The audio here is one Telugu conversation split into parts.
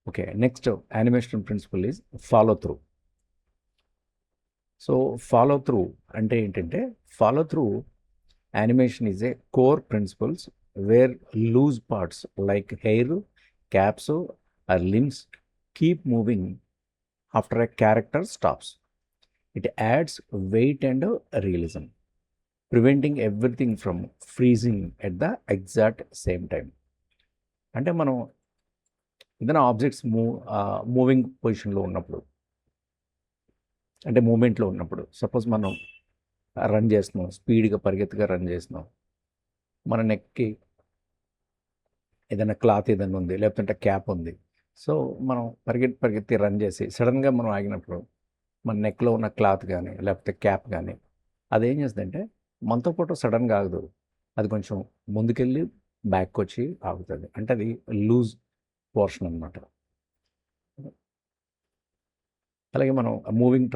Okay, next animation principle is follow through. So follow through అంటే ఏంటంటే, follow through animation is a core principles where loose parts like hair, caps or limbs keep moving after a character stops. It adds weight and realism, preventing everything from freezing at the exact same time. అంటే మనం ఏదైనా ఆబ్జెక్ట్స్ మూవింగ్ పొజిషన్లో ఉన్నప్పుడు, అంటే మూమెంట్లో ఉన్నప్పుడు, సపోజ్ మనం రన్ చేస్తున్నాం, స్పీడ్గా పరిగెత్తుగా రన్ చేస్తున్నాం, మన నెక్కి ఏదైనా క్లాత్ ఏదైనా ఉంది, లేకపోతే క్యాప్ ఉంది. సో మనం పరిగెత్తి రన్ చేసి సడన్గా మనం ఆగినప్పుడు మన నెక్లో ఉన్న క్లాత్ కానీ లేకపోతే క్యాప్ కానీ అదేం చేస్తుందంటే మనతో పాటు సడన్గా ఆగదు, అది కొంచెం ముందుకెళ్ళి బ్యాక్ వచ్చి ఆగుతుంది. అంటే అది లూజ్ పోర్షన్ అనమాట. అలాగే మనం మూవింగ్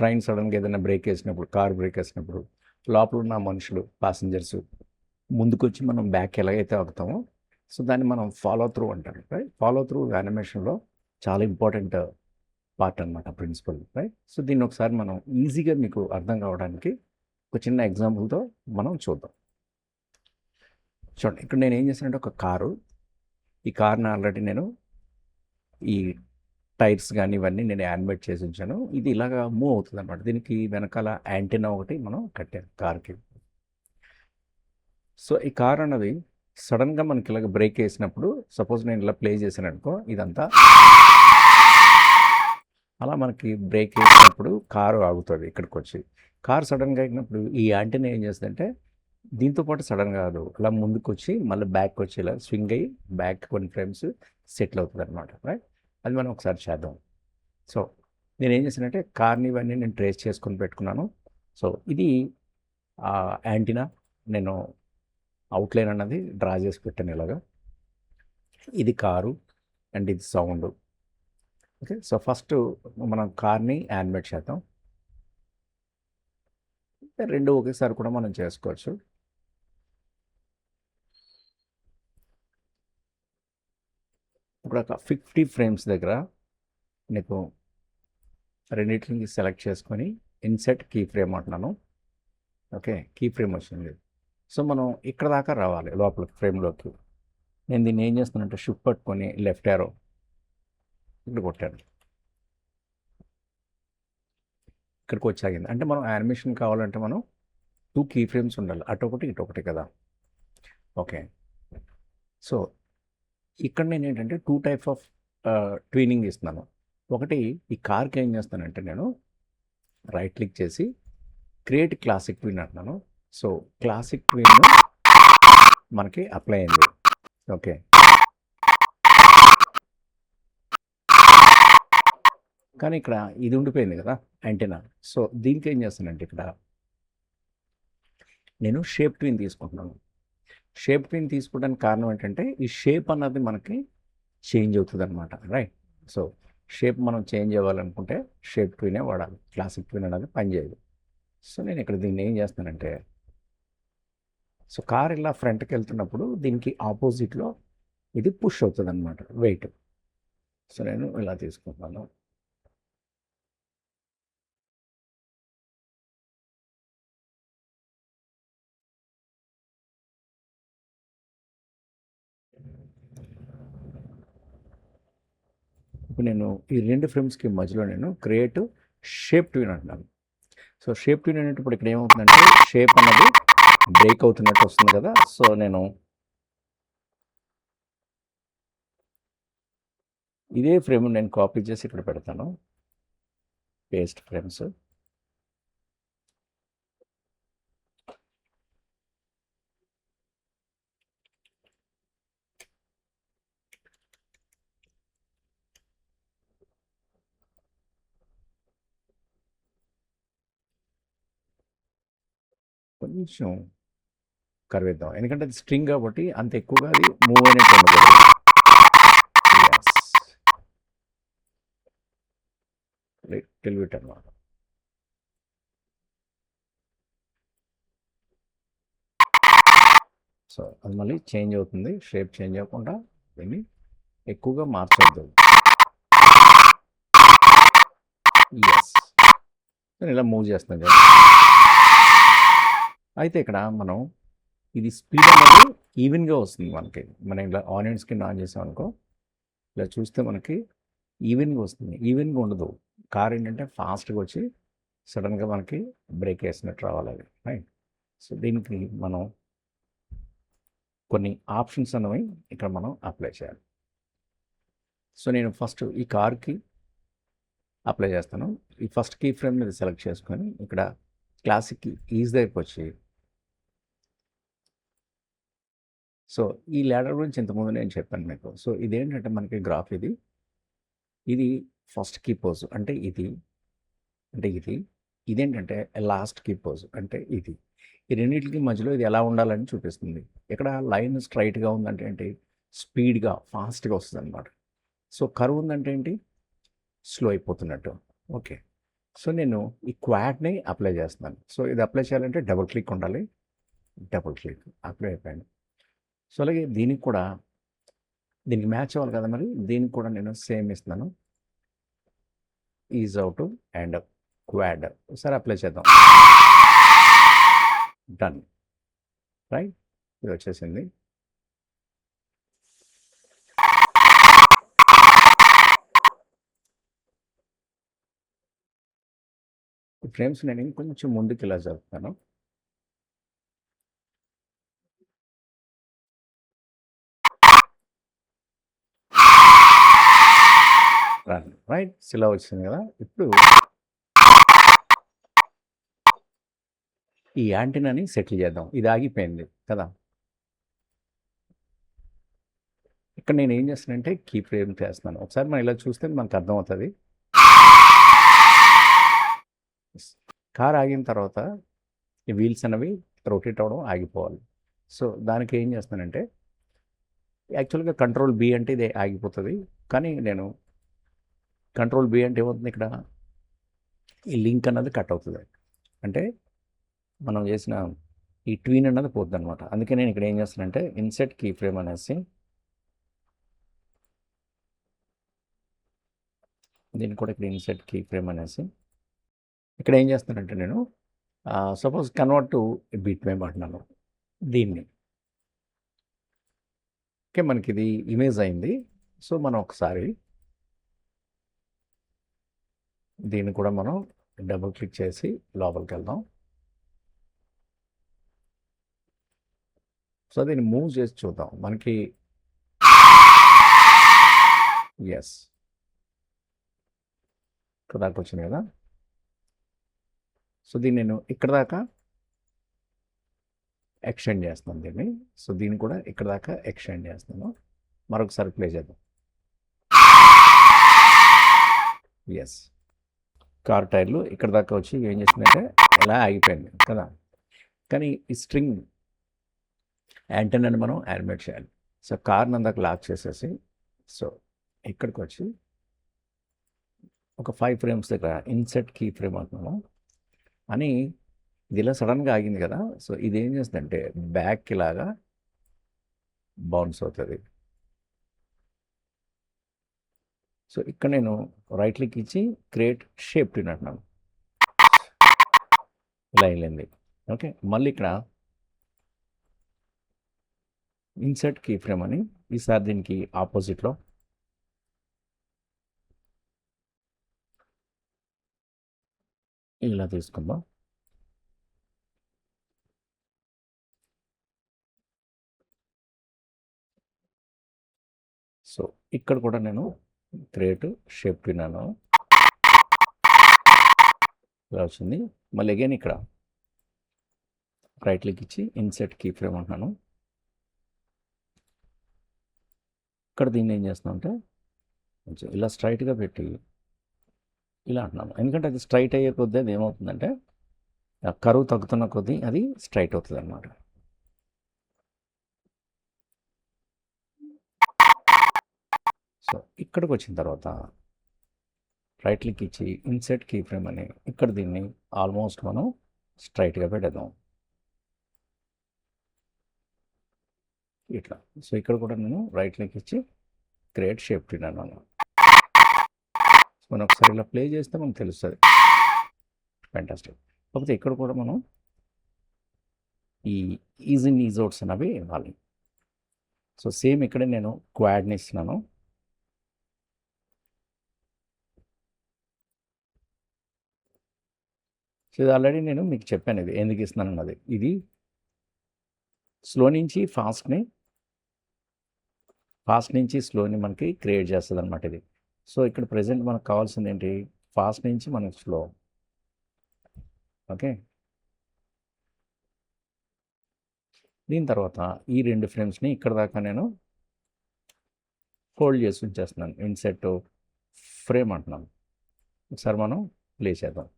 ట్రైన్ సడన్గా ఏదైనా బ్రేక్ వేసినప్పుడు, కార్ బ్రేక్ వేసినప్పుడు లోపల ఉన్న మనుషులు, ప్యాసింజర్స్ ముందుకొచ్చి మనం బ్యాక్ ఎలాగైతే ఆగుతామో, సో దాన్ని మనం ఫాలో త్రూ అంటారు. రైట్, ఫాలో త్రూ యానిమేషన్లో చాలా ఇంపార్టెంట్ పార్ట్ అనమాట, ప్రిన్సిపల్. రైట్, సో దీన్ని ఒకసారి మనం ఈజీగా మీకు అర్థం కావడానికి ఒక చిన్న ఎగ్జాంపుల్తో మనం చూద్దాం. చూడండి, ఇక్కడ నేను ఏం చేశానంటే ఒక కారు, ఈ కార్ని ఆల్రెడీ నేను ఈ టైర్స్ కానీ ఇవన్నీ నేను యానిమేట్ చేసి ఉంచాను. ఇది ఇలాగా మూవ్ అవుతుంది అనమాట. దీనికి వెనకాల యాంటీనా ఒకటి మనం కట్టాను కార్కి. సో ఈ కార్ అన్నది సడన్గా మనకి ఇలాగ బ్రేక్ వేసినప్పుడు, సపోజ్ నేను ఇలా ప్లే చేశాను అనుకో, ఇదంతా అలా మనకి బ్రేక్ వేసినప్పుడు కారు ఆగుతుంది. ఇక్కడికి వచ్చి కారు సడన్గా ఆగినప్పుడు ఈ యాంటీనా ఏం చేస్తుందంటే దీంతో పాటు సడన్గా కాదు, అలా ముందుకు వచ్చి మళ్ళీ బ్యాక్ వచ్చి ఇలా స్వింగ్ అయ్యి బ్యాక్ కొన్ని ఫ్రేమ్స్ సెటిల్ అవుతుంది అనమాట. రైట్, అది మనం ఒకసారి చేద్దాం. సో నేను ఏం చేశానంటే కార్ని ఇవన్నీ నేను ట్రేస్ చేసుకొని పెట్టుకున్నాను. సో ఇది యాంటీనా నేను అవుట్లైన్ అన్నది డ్రా చేసి పెట్టాను ఇలాగా. ఇది కారు అండ్ ఇది సౌండ్. ఓకే, సో ఫస్ట్ మనం కార్ని యానిమేట్ చేద్దాం. రెండు ఒకేసారి కూడా మనం చేసుకోవచ్చు. ఇప్పుడు ఒక 50 ఫ్రేమ్స్ దగ్గర నీకు రెండింటిని సెలెక్ట్ చేసుకొని ఇన్సెట్ కీ ఫ్రేమ్ అంటున్నాను. ఓకే, కీ ఫ్రేమ్ వచ్చింది. సో మనం ఇక్కడ దాకా రావాలి లోపలికి ఫ్రేమ్లోకి. నేను దీన్ని ఏం చేస్తానంటే షిఫ్ట్ పట్టుకొని లెఫ్ట్ యారో ఇక్కడ కొట్టాను, ఇక్కడికి వచ్చాగింది. అంటే మనం యానిమేషన్ కావాలంటే మనం 2 కీ ఫ్రేమ్స్ ఉండాలి, అటొకటి ఇటొకటి కదా. ఓకే, సో ఇక్కడ నేను ఏంటంటే 2 టైప్స్ ఆఫ్ ట్వినింగ్ ఇస్తున్నాను. ఒకటి, ఈ కార్కి ఏం చేస్తానంటే నేను రైట్ క్లిక్ చేసి క్రియేట్ క్లాసిక్ ట్విన్ అంటున్నాను. సో క్లాసిక్ ట్విన్ మనకి అప్లై అయింది. ఓకే, కానీ ఇక్కడ ఇది ఉండిపోయింది కదా యాంటీనా. సో దీనికి ఏం చేస్తానంటే ఇక్కడ నేను షేప్ ట్విన్ తీసుకుంటున్నాను. షేప్ ట్విన్ తీసుకోవడానికి కారణం ఏంటంటే ఈ షేప్ అన్నది మనకి చేంజ్ అవుతుంది అనమాట. రైట్, సో షేప్ మనం చేంజ్ అవ్వాలనుకుంటే షేప్ ట్వినే వాడాలి, క్లాసిక్ ట్విన్ అనేది పనిచేయదు. సో నేను ఇక్కడ దీన్ని ఏం చేస్తానంటే, సో కార్ ఇలా ఫ్రంట్కి వెళ్తున్నప్పుడు దీనికి ఆపోజిట్లో ఇది పుష్ అవుతుంది అనమాట వెయిట్. సో నేను ఇలా తీసుకుంటాను. ఇప్పుడు నేను ఈ 2 ఫ్రేమ్స్కి మధ్యలో నేను క్రియేట్ షేప్ ట్విన్ అంటున్నాను. సో షేప్ ట్విన్ అనేటప్పుడు ఇక్కడ ఏమవుతుందంటే షేప్ అన్నది బ్రేక్ అవుతున్నట్టు వస్తుంది కదా. సో నేను ఇదే ఫ్రేమ్ నేను కాపీ చేసి ఇక్కడ పెడతాను, పేస్ట్ ఫ్రేమ్స్. కొంచెం కరివేద్దాం, ఎందుకంటే అది స్ట్రింగ్ కాబట్టి అంత ఎక్కువగా అది మూవ్ అయినట్టు ఉండకూడదు. లిటిల్ బిట్ అన్నమాట. సో అది మళ్ళీ చేంజ్ అవుతుంది, షేప్ చేంజ్ అవ్వకుండా దీన్ని ఎక్కువగా మార్చొద్దు. యెస్. నేను ఇలా మూవ్ చేస్తున్నాను కదా! అయితే ఇక్కడ మనం ఇది స్పీడ్ అనేది ఈవెన్‌గా వస్తుంది మనకి. మనం ఇలా ఆనియన్ స్కిన్ ఆన్ చేసామనుకో, ఇలా చూస్తే మనకి ఈవెన్‌గా వస్తుంది. ఈవెన్‌గా ఉండదు. కార్ ఏంటంటే ఫాస్ట్‌గా వచ్చి సడన్‌గా మనకి బ్రేక్ ఏసినట్టు రావాలది. రైట్. సో, దీనికి మనం కొన్ని ఆప్షన్స్ అనేవి ఇక్కడ మనం అప్లై చేయాలి. సో, నేను ఫస్ట్ ఈ కార్‌కి అప్లై చేస్తాను. ఈ ఫస్ట్ కీ ఫ్రేమ్ మీద సెలెక్ట్ చేసుకొని ఇక్కడ క్లాసిక్‌కి ఈజ్ దగ్గరికి వచ్చి, సో, ఈ లాడర్ గురించి ఇంతకుముందు నేను చెప్పాను మీకు. సో, ఇదేంటంటే మనకి గ్రాఫ్ ఇది. ఇది ఫస్ట్ కీ పోజ్ అంటే ఇది. అంటే ఇది. ఇదేంటంటే లాస్ట్ కీ పోజ్ అంటే ఇది. ఈ రెండిటికి మధ్యలో ఇది ఎలా ఉండాలని చూపిస్తుంది. ఇక్కడ లైన్ స్ట్రెయిట్‌గా ఉందంటే ఏంటి? స్పీడ్‌గా, ఫాస్ట్‌గా వస్తదనమాట. సో, కర్వ్ ఉందంటే ఏంటి? స్లో అయిపోతున్నట్టు. ఓకే. సో, నేను ఈ క్వాడ్‌ని అప్లై చేస్తున్నాను. సో, ఇది అప్లై చేయాలంటే డబుల్ క్లిక్ ఉండాలి. Double click. అప్లై అయిపోయింది. సో, అలాగే దీనికి కూడా దీనికి మ్యాచ్ అవ్వాలి కదా మరి! దీనికి కూడా నేను సేమ్ ఇస్తున్నాను. Is out and quad. ఒకసారి అప్లై చేద్దాం. డన్. రైట్. ఇది వచ్చేసింది. ఈ ఫ్రేమ్స్ నేను ఇంకొంచెం ముందుకు ఇలా జరుపుతాను. రన్. రైట్. ఇలా వచ్చింది కదా! ఇప్పుడు ఈ యాంటెన్నాని సెటిల్ చేద్దాం. ఇది ఆగిపోయింది కదా! ఇక్కడ నేను ఏం చేస్తానంటే కీ ఫ్రేమ్ చేస్తున్నాను. ఒకసారి మనం ఇలా చూస్తే మనకు అర్థమవుతది. కార్ ఆగిన తర్వాత ఈ వీల్స్ అనేవి రొటేట్ అవ్వడం ఆగిపోవాలి. సో, దానికి ఏం చేస్తానంటే యాక్చువల్‌గా కంట్రోల్ బి అంటే ఇది ఆగిపోతది. కానీ నేను కంట్రోల్ బి అంటే ఏమవుతుంది ఇక్కడ? ఈ లింక్ అన్నది కట్ అవుతది. అంటే మనం చేసిన ఈ ట్వీన్ అన్నది పోద్దనమాట. అందుకే నేను ఇక్కడ ఏం చేస్తానంటే ఇన్సెట్ కీ ఫ్రేమ్ అనేసి దీన్ని కూడా ఇక్కడ ఇన్సెట్ కీ ఫ్రేమ్ అనేసి ఇక్కడ ఏం చేస్తానంటే నేను suppose convert to bit map అంటున్నాను దీన్ని. ఓకే. మనకిది ఇమేజ్ అయింది. సో, మనం ఒకసారి దీన్ని కూడా మనం డబుల్ క్లిక్ చేసి లోపలికెళ్దాం. సో, దీన్ని మూవ్ చేసి చూద్దాం. మనకి యెస్. ఇక్కడ దాకా వచ్చింది కదా! సో, దీన్ని నేను ఇక్కడ దాకా ఎక్స్టెండ్ చేస్తున్నాను దీన్ని. సో, దీన్ని కూడా ఇక్కడ దాకా ఎక్స్టెండ్ చేస్తున్నాను. మరొకసారి ప్లే చేద్దాం. యెస్. కార్ టైర్లు ఇక్కడ దాకా వచ్చి ఏం చేసిందంటే ఇలా ఆగిపోయింది కదా! కానీ ఈ స్ట్రింగ్ యాంటెన్నాని మనం యానిమేట్ చేయాలి. సో, కార్‌ని అందాక లాక్ చేసేసి సో, ఇక్కడికొచ్చి ఒక 5 ఫ్రేమ్స్ దగ్గర ఇన్సెట్ కీ ఫ్రేమ్ అంటున్నాము. అని ఇది ఇలా సడన్‌గా ఆగింది కదా! సో, ఇదేం చేస్తుందంటే బ్యాక్‌కి ఇలాగా బౌన్స్ అవుతది. సో, ఇక్కడ నేను రైట్ క్లిక్ ఇచ్చి క్రియేట్ షేప్ ట్యూన్ అంటున్నాను. ఇలా ఎళ్ళింది. ఓకే. మళ్ళీ ఇక్కడ ఇన్సెట్ కీ ఫ్రేమ్ అని ఈసారి దీనికి ఆపోజిట్‌లో ఇలా తీసుకుందాం. సో, ఇక్కడ కూడా నేను క్రియేట్ షేప్ ట్యూన్ అన్నాను. ఇలా వచ్చింది. మళ్ళీ అగైన్ ఇక్కడ రైట్ క్లిక్ ఇచ్చి ఇన్సెట్ కీ ఫ్రేమ్ అంటున్నాను. ఇక్కడ దీన్ని ఏం చేస్తున్నానంటే కొంచెం ఇలా స్ట్రైట్‌గా పెట్టి ఇలా అంటున్నాను. ఎందుకంటే అది స్ట్రైట్ అయ్యే కొద్దీ అది ఏమవుతుందంటే కర్వ్ తగ్గుతున్న కొద్దీ అది స్ట్రైట్ అవుతదనమాట. సో, ఇక్కడికొచ్చిన తర్వాత రైట్ క్లిక్ ఇచ్చి ఇన్సెట్ కీ ఫ్రేమ్ అని ఇక్కడ దీన్ని ఆల్మోస్ట్ మనం స్ట్రైట్‌గా పెట్టేద్దాం. ఇట్లా. సో, ఇక్కడ కూడా నేను రైట్ క్లిక్ ఇచ్చి క్రియేట్ షేప్ ట్రీ అన్నాను. మనం ఒకసారి ఇలా ప్లే చేస్తే మనకు తెలుస్తుంది. ఫ్యాంటాస్టిక్. కాకపోతే ఇక్కడ కూడా మనం ఈ ఈజ్ ఇన్ ఈజ్ అవుట్స్ అనేవి ఇవ్వాలి. సో సేమ్ ఇక్కడ నేను క్వాడ్ని ఇస్తున్నాను. సో ఇది ఆల్రెడీ నేను మీకు చెప్పాను ఇది ఎందుకు ఇస్తున్నాను అన్నది. ఇది స్లో నుంచి ఫాస్ట్ నుంచి స్లోని మనకి క్రియేట్ చేస్తుంది అనమాట ఇది. సో ఇక్కడ ప్రజెంట్ మనకు కావాల్సింది ఏంటి, ఫాస్ట్ నుంచి మనకు స్లో. ఓకే, దీని తర్వాత ఈ 2 ఫ్రేమ్స్ని ఇక్కడ దాకా నేను ఫోల్డ్ చేసి ఉంచేస్తున్నాను. ఇన్సెట్ ఫ్రేమ్ అంటున్నాను. ఒకసారి మనం ప్లే చేద్దాం.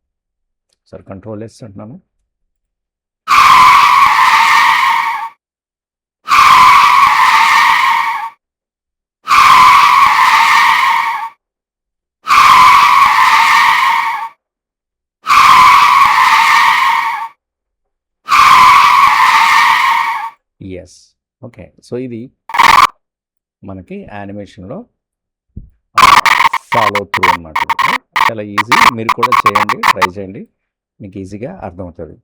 ఒకసారి కంట్రోల్ ఎస్ అంటున్నాను. S, okay. సో ఇది మనకి యానిమేషన్లో ఫాలో త్రూ అన్నమాట. చాలా ఈజీ, మీరు కూడా చేయండి, ట్రై చేయండి, మీకు ఈజీగా అర్థమవుతుంది.